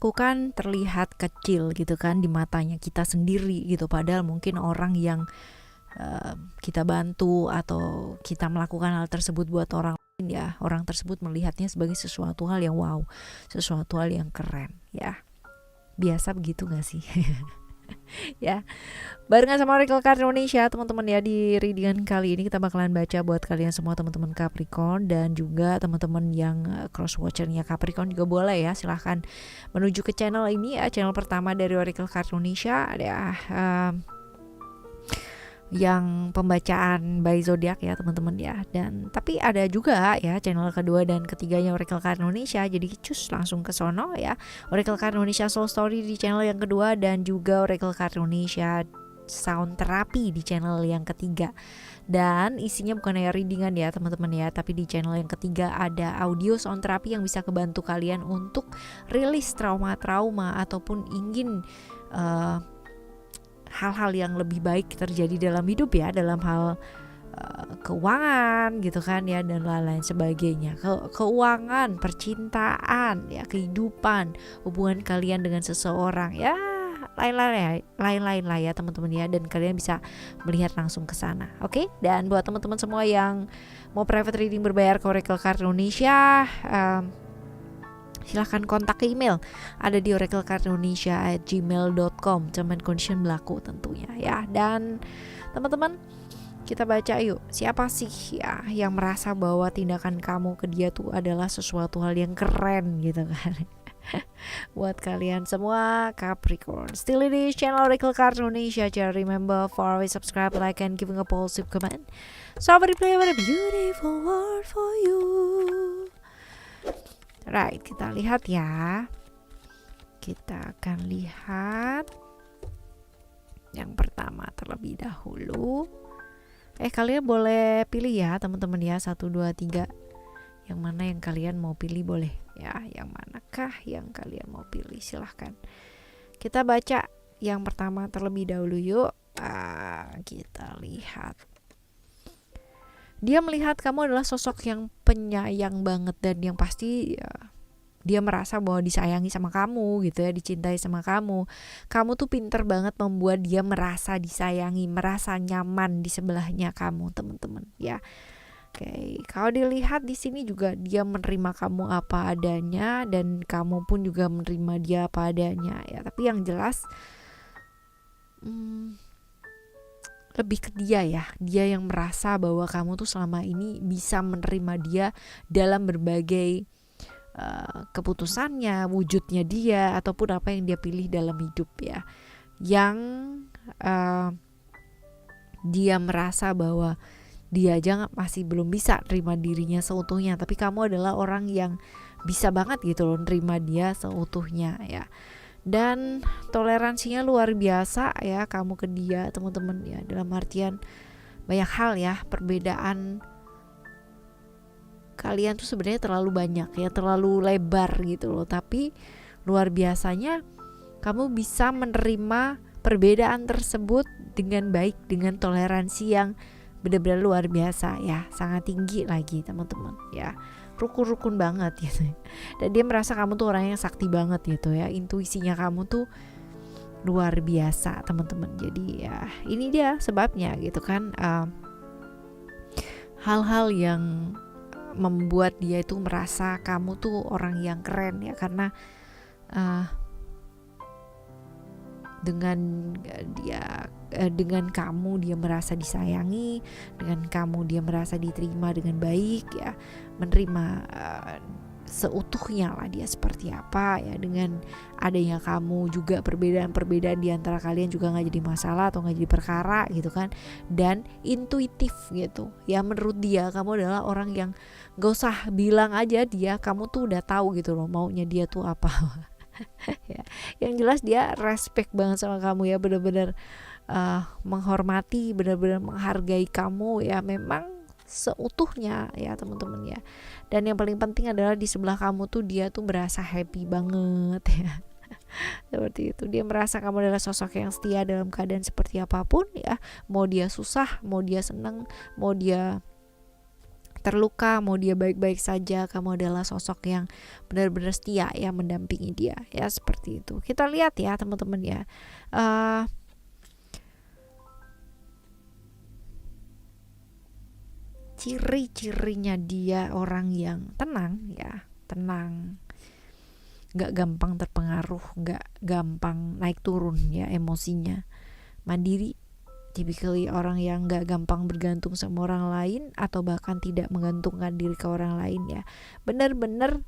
lakukan terlihat kecil gitu kan di matanya kita sendiri gitu, padahal mungkin orang yang kita bantu atau kita melakukan hal tersebut buat orang lain ya, orang tersebut melihatnya sebagai sesuatu hal yang wow, sesuatu hal yang keren ya. Biasa begitu gak sih? Ya, barengan sama Oracle Card Indonesia teman-teman ya. Di readingan kali ini kita bakalan baca buat kalian semua teman-teman Capricorn, dan juga teman-teman yang cross watchernya Capricorn juga boleh ya, silahkan menuju ke channel ini ya, channel pertama dari Oracle Card Indonesia. Ada yang pembacaan by zodiak ya teman-teman ya, dan tapi ada juga ya channel kedua dan ketiganya Oracle Card Indonesia, jadi cus langsung ke sono ya. Oracle Card Indonesia Soul Story di channel yang kedua, dan juga Oracle Card Indonesia Sound Therapy di channel yang ketiga. Dan isinya bukan hanya readingan ya teman-teman ya, tapi di channel yang ketiga ada audio sound therapy yang bisa kebantu kalian untuk rilis trauma-trauma ataupun ingin hal-hal yang lebih baik terjadi dalam hidup ya, dalam hal keuangan gitu kan ya, dan lain-lain sebagainya. Keuangan, percintaan ya, kehidupan, hubungan kalian dengan seseorang ya, lain-lain lah ya teman-teman ya, dan kalian bisa melihat langsung ke sana. Oke? Dan buat teman-teman semua yang mau private reading berbayar ke Oracle Card Indonesia, silahkan kontak ke email ada di oraclecardindonesia@gmail.com. Term and condition berlaku tentunya ya. Dan teman-teman, kita baca yuk, siapa sih ya yang merasa bahwa tindakan kamu ke dia tuh adalah sesuatu hal yang keren gitu kan. Buat kalian semua Capricorn, still ini channel Oracle Card Indonesia. Just remember for always subscribe, like, and giving a positive comment. So I play a beautiful world for you. Right, kita lihat ya. Kita akan lihat yang pertama terlebih dahulu. Kalian boleh pilih ya teman-teman ya, 1, 2, 3. Yang mana yang kalian mau pilih boleh ya. Yang manakah yang kalian mau pilih, silahkan. Kita baca yang pertama terlebih dahulu yuk. Kita lihat. Dia melihat kamu adalah sosok yang penyayang banget, dan yang pasti ya, dia merasa bahwa disayangi sama kamu gitu ya, dicintai sama kamu. Kamu tuh pinter banget membuat dia merasa disayangi, merasa nyaman di sebelahnya kamu teman-teman ya. Oke, kalau dilihat di sini juga dia menerima kamu apa adanya, dan kamu pun juga menerima dia apa adanya ya. Tapi yang jelas lebih ke dia ya, dia yang merasa bahwa kamu tuh selama ini bisa menerima dia dalam berbagai keputusannya, wujudnya dia, ataupun apa yang dia pilih dalam hidup ya. Yang dia merasa bahwa dia aja masih belum bisa terima dirinya seutuhnya, tapi kamu adalah orang yang bisa banget gitu loh nerima dia seutuhnya ya. Dan toleransinya luar biasa ya kamu ke dia teman-teman ya, dalam artian banyak hal ya, perbedaan kalian tuh sebenarnya terlalu banyak ya, terlalu lebar gitu loh, tapi luar biasanya kamu bisa menerima perbedaan tersebut dengan baik, dengan toleransi yang benar-benar luar biasa ya, sangat tinggi lagi teman-teman ya, rukun banget gitu. Dan dia merasa kamu tuh orang yang sakti banget gitu ya, intuisinya kamu tuh luar biasa teman-teman. Jadi ya ini dia sebabnya gitu kan, hal-hal yang membuat dia itu merasa kamu tuh orang yang keren ya, karena dengan kamu dia merasa disayangi, dengan kamu dia merasa diterima dengan baik ya, menerima seutuhnya lah dia seperti apa ya. Dengan adanya kamu juga perbedaan di antara kalian juga nggak jadi masalah atau nggak jadi perkara gitu kan, dan intuitif gitu ya. Menurut dia kamu adalah orang yang nggak usah bilang aja dia, kamu tuh udah tahu gitu loh maunya dia tuh apa. Ya, yang jelas dia respect banget sama kamu ya, benar-benar menghormati, benar-benar menghargai kamu ya, memang seutuhnya ya teman-teman ya. Dan yang paling penting adalah di sebelah kamu tuh dia tuh berasa happy banget ya. Seperti itu, dia merasa kamu adalah sosok yang setia dalam keadaan seperti apapun ya, mau dia susah, mau dia senang, mau dia terluka, mau dia baik-baik saja, kamu adalah sosok yang benar-benar setia ya mendampingi dia ya, seperti itu. Kita lihat ya teman-teman ya. Ciri-cirinya dia orang yang tenang ya, tenang, gak gampang terpengaruh, gak gampang naik turun ya emosinya, mandiri, typically orang yang gak gampang bergantung sama orang lain atau bahkan tidak menggantungkan diri ke orang lain ya, benar-benar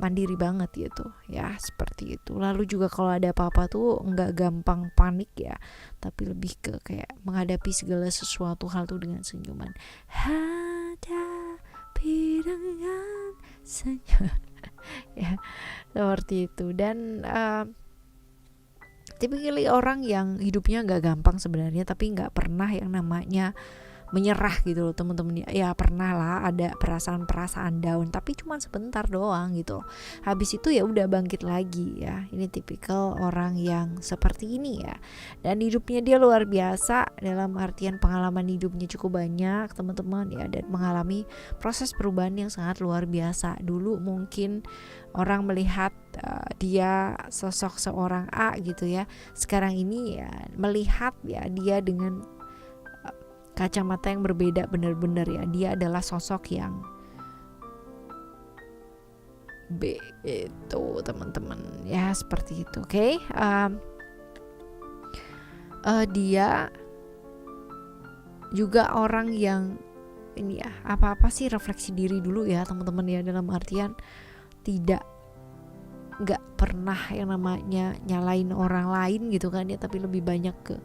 mandiri banget gitu ya, seperti itu. Lalu juga kalau ada apa-apa tuh nggak gampang panik ya, tapi lebih ke kayak menghadapi segala sesuatu hal tuh dengan senyuman, hadapi dengan senyum ya, seperti itu. Dan typically orang yang hidupnya nggak gampang sebenarnya, tapi nggak pernah yang namanya menyerah gitu loh teman-teman ya. Pernah lah ada perasaan-perasaan down, tapi cuma sebentar doang gitu, habis itu ya udah bangkit lagi ya. Ini tipikal orang yang seperti ini ya, dan hidupnya dia luar biasa dalam artian pengalaman hidupnya cukup banyak teman-teman ya, dan mengalami proses perubahan yang sangat luar biasa. Dulu mungkin orang melihat dia sosok seorang A gitu ya, sekarang ini ya melihat ya dia dengan kacamata yang berbeda benar-benar ya. Dia adalah sosok yang B itu teman-teman ya, seperti itu. Oke. Dia juga orang yang ini ya, apa-apa sih refleksi diri dulu ya teman-teman ya, dalam artian nggak pernah yang namanya nyalain orang lain gitu kan ya, tapi lebih banyak ke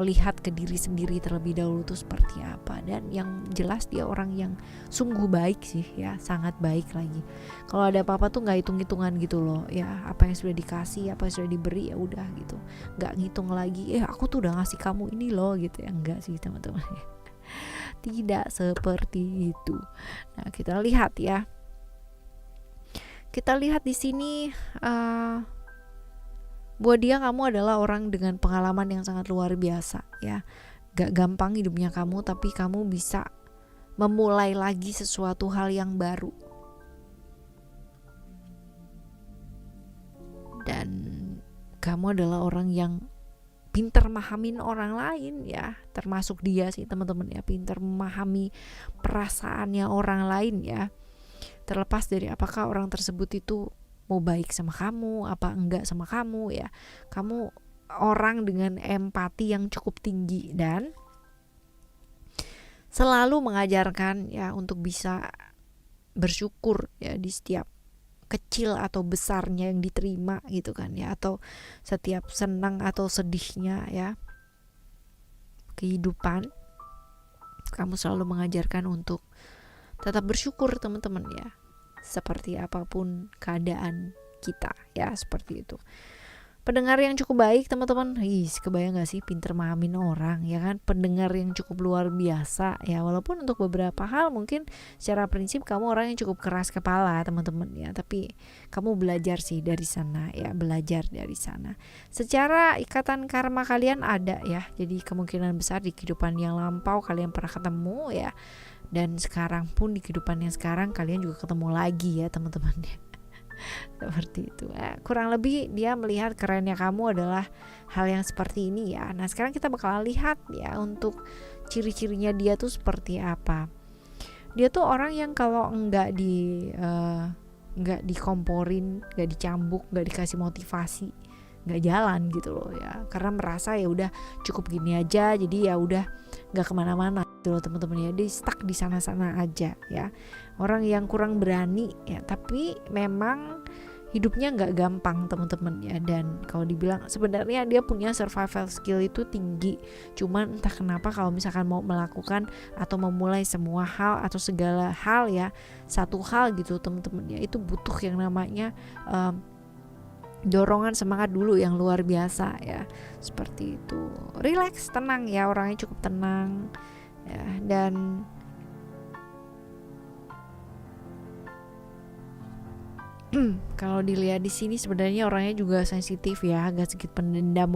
melihat ke diri sendiri terlebih dahulu tuh seperti apa. Dan yang jelas dia orang yang sungguh baik sih ya, sangat baik lagi. Kalau ada apa-apa tuh nggak hitung-hitungan gitu loh ya, apa yang sudah dikasih, apa yang sudah diberi ya udah gitu, nggak ngitung lagi aku tuh udah ngasih kamu ini loh gitu ya, enggak sih teman-teman ya. Tidak seperti itu. Nah kita lihat ya, kita lihat di sini buat dia kamu adalah orang dengan pengalaman yang sangat luar biasa ya. Gak gampang hidupnya kamu, tapi kamu bisa memulai lagi sesuatu hal yang baru. Dan kamu adalah orang yang pintar memahamin orang lain ya, termasuk dia sih teman-teman ya, pintar memahami perasaannya orang lain ya. Terlepas dari apakah orang tersebut itu mau baik sama kamu apa enggak sama kamu ya, kamu orang dengan empati yang cukup tinggi dan selalu mengajarkan ya untuk bisa bersyukur ya di setiap kecil atau besarnya yang diterima gitu kan ya, atau setiap senang atau sedihnya ya kehidupan. Kamu selalu mengajarkan untuk tetap bersyukur teman-teman ya, seperti apapun keadaan kita ya, seperti itu. Pendengar yang cukup baik teman-teman, kebayang gak sih pinter mahamin orang ya kan, pendengar yang cukup luar biasa ya. Walaupun untuk beberapa hal mungkin secara prinsip kamu orang yang cukup keras kepala teman-teman ya, tapi kamu belajar sih dari sana ya, belajar dari sana. Secara ikatan karma kalian ada ya, jadi kemungkinan besar di kehidupan yang lampau kalian pernah ketemu ya, dan sekarang pun di kehidupan yang sekarang kalian juga ketemu lagi ya teman-teman ya. Seperti itu. Kurang lebih dia melihat kerennya kamu adalah hal yang seperti ini ya. Nah sekarang kita bakal lihat ya untuk ciri-cirinya dia tuh seperti apa. Dia tuh orang yang kalau enggak dikomporin, enggak dicambuk, enggak dikasih motivasi, nggak jalan gitu loh ya, karena merasa ya udah cukup gini aja, jadi ya udah nggak kemana-mana gitu loh teman-teman ya, dia stuck di sana-sana aja ya. Orang yang kurang berani ya, tapi memang hidupnya nggak gampang teman-teman ya. Dan kalau dibilang sebenarnya dia punya survival skill itu tinggi, cuman entah kenapa kalau misalkan mau melakukan atau memulai semua hal atau segala hal ya, satu hal gitu teman-teman ya, itu butuh yang namanya dorongan semangat dulu yang luar biasa ya, seperti itu. Relax, tenang ya, orangnya cukup tenang ya. Dan kalau dilihat di sini sebenarnya orangnya juga sensitif ya, agak sedikit pendendam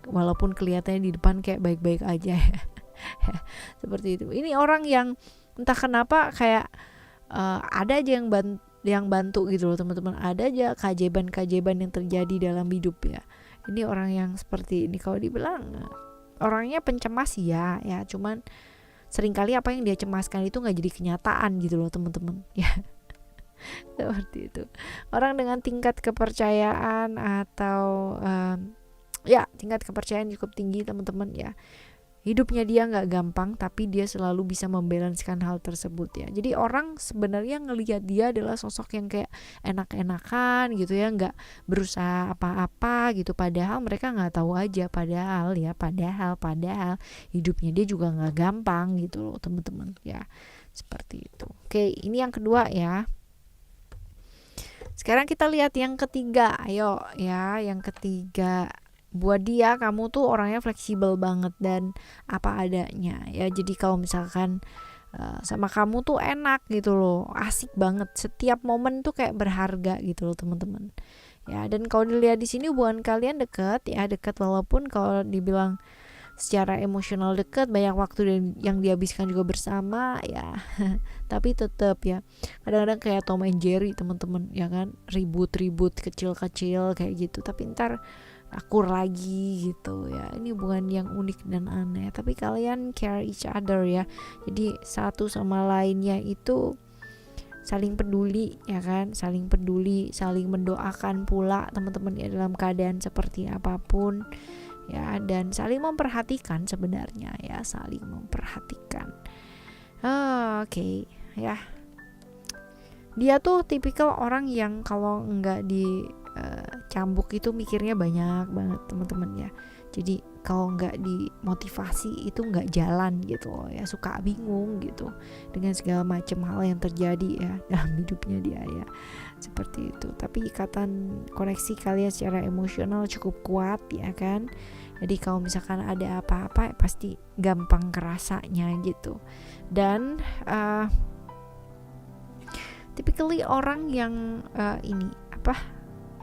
walaupun kelihatannya di depan kayak baik-baik aja ya. Seperti itu. Ini orang yang entah kenapa kayak ada aja yang bantu gitu loh teman-teman, ada aja keajaiban-keajaiban yang terjadi dalam hidup ya. Ini orang yang seperti ini, kalau dibilang orangnya pencemas ya cuman seringkali apa yang dia cemaskan itu nggak jadi kenyataan gitu loh teman-teman ya. Seperti itu orang dengan tingkat kepercayaan atau tingkat kepercayaan cukup tinggi teman-teman ya. Hidupnya dia nggak gampang, tapi dia selalu bisa membalanskan hal tersebut ya. Jadi orang sebenarnya ngelihat dia adalah sosok yang kayak enak-enakan gitu ya, nggak berusaha apa-apa gitu. Padahal mereka nggak tahu aja, padahal hidupnya dia juga nggak gampang gitu loh teman-teman ya. Seperti itu. Oke, ini yang kedua ya. Sekarang kita lihat yang ketiga. Ayo ya, yang ketiga. Buat dia kamu tuh orangnya fleksibel banget dan apa adanya ya. Jadi kalau misalkan sama kamu tuh enak gitu loh, asik banget, setiap momen tuh kayak berharga gitu loh teman-teman ya. Dan kalau dilihat di sini hubungan kalian dekat walaupun kalau dibilang secara emosional dekat, banyak waktu yang dihabiskan juga bersama ya. Tapi tetap ya kadang-kadang kayak Tom and Jerry teman-teman ya kan, ribut-ribut kecil-kecil kayak gitu, tapi ntar akur lagi gitu ya. Ini hubungan yang unik dan aneh, tapi kalian care each other ya. Jadi satu sama lainnya itu saling peduli ya kan, saling mendoakan pula teman-teman ya dalam keadaan seperti apapun ya, dan saling memperhatikan sebenarnya ya, saling memperhatikan. Oke. Ya, dia tuh tipikal orang yang kalau nggak cambuk itu mikirnya banyak banget teman-teman ya. Jadi kalau nggak dimotivasi itu nggak jalan gitu loh ya, suka bingung gitu dengan segala macam hal yang terjadi ya dalam hidupnya dia ya, seperti itu. Tapi ikatan koneksi kalian secara emosional cukup kuat ya kan. Jadi kalau misalkan ada apa-apa pasti gampang kerasanya gitu. Dan typically orang yang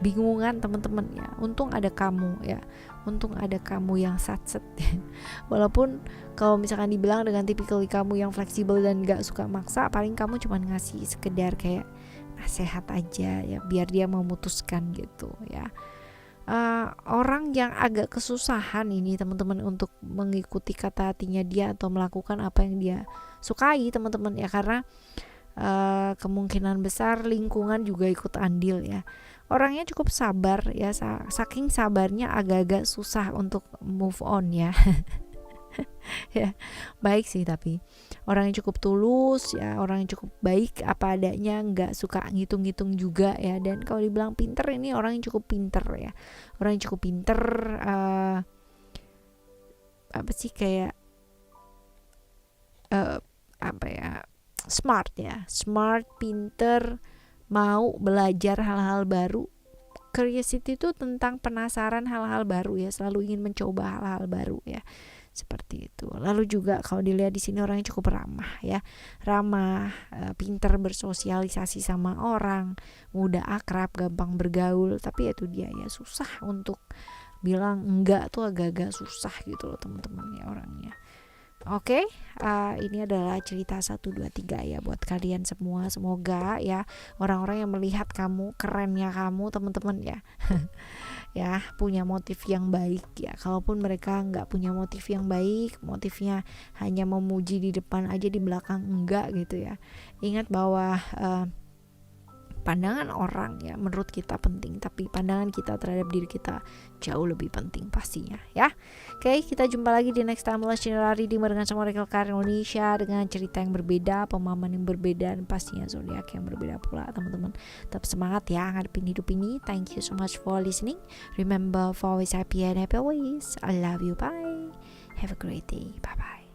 bingungan teman-teman ya. Untung ada kamu ya, untung ada kamu yang satset. Walaupun kalau misalkan dibilang dengan tipikal kamu yang fleksibel dan gak suka maksa, paling kamu cuma ngasih sekedar kayak nasihat aja ya, biar dia memutuskan gitu ya. Orang yang agak kesusahan ini teman-teman untuk mengikuti kata hatinya dia atau melakukan apa yang dia sukai teman-teman ya, karena kemungkinan besar lingkungan juga ikut andil ya. Orangnya cukup sabar ya, saking sabarnya agak-agak susah untuk move on ya. Ya, baik sih, tapi orang yang cukup tulus ya, orang yang cukup baik apa adanya, nggak suka ngitung-ngitung juga ya. Dan kalau dibilang pinter, ini orang yang cukup pinter ya, orang yang cukup pinter, smart, pinter, mau belajar hal-hal baru. Curiosity itu tentang penasaran hal-hal baru ya, selalu ingin mencoba hal-hal baru ya, seperti itu. Lalu juga kalau dilihat di sini orangnya cukup ramah ya, pinter bersosialisasi sama orang, mudah akrab, gampang bergaul. Tapi itu dia ya, susah untuk bilang enggak tuh, agak-agak susah gitu loh teman-teman ya orangnya. Oke, ini adalah cerita 1, 2, 3 ya buat kalian semua. Semoga ya orang-orang yang melihat kamu, kerennya kamu teman-teman ya ya punya motif yang baik ya. Kalaupun mereka nggak punya motif yang baik, motifnya hanya memuji di depan aja, di belakang enggak gitu ya, ingat bahwa pandangan orang ya menurut kita penting, tapi pandangan kita terhadap diri kita jauh lebih penting pastinya ya. Oke, kita jumpa lagi di next time channel reading barengan sama Oracle Card Indonesia dengan cerita yang berbeda, pemahaman yang berbeda, dan pastinya zodiak yang berbeda pula teman-teman. Tetap semangat ya ngadepin hidup ini. Thank you so much for listening. Remember, for always happy and happy always. I love you. Bye. Have a great day. Bye bye.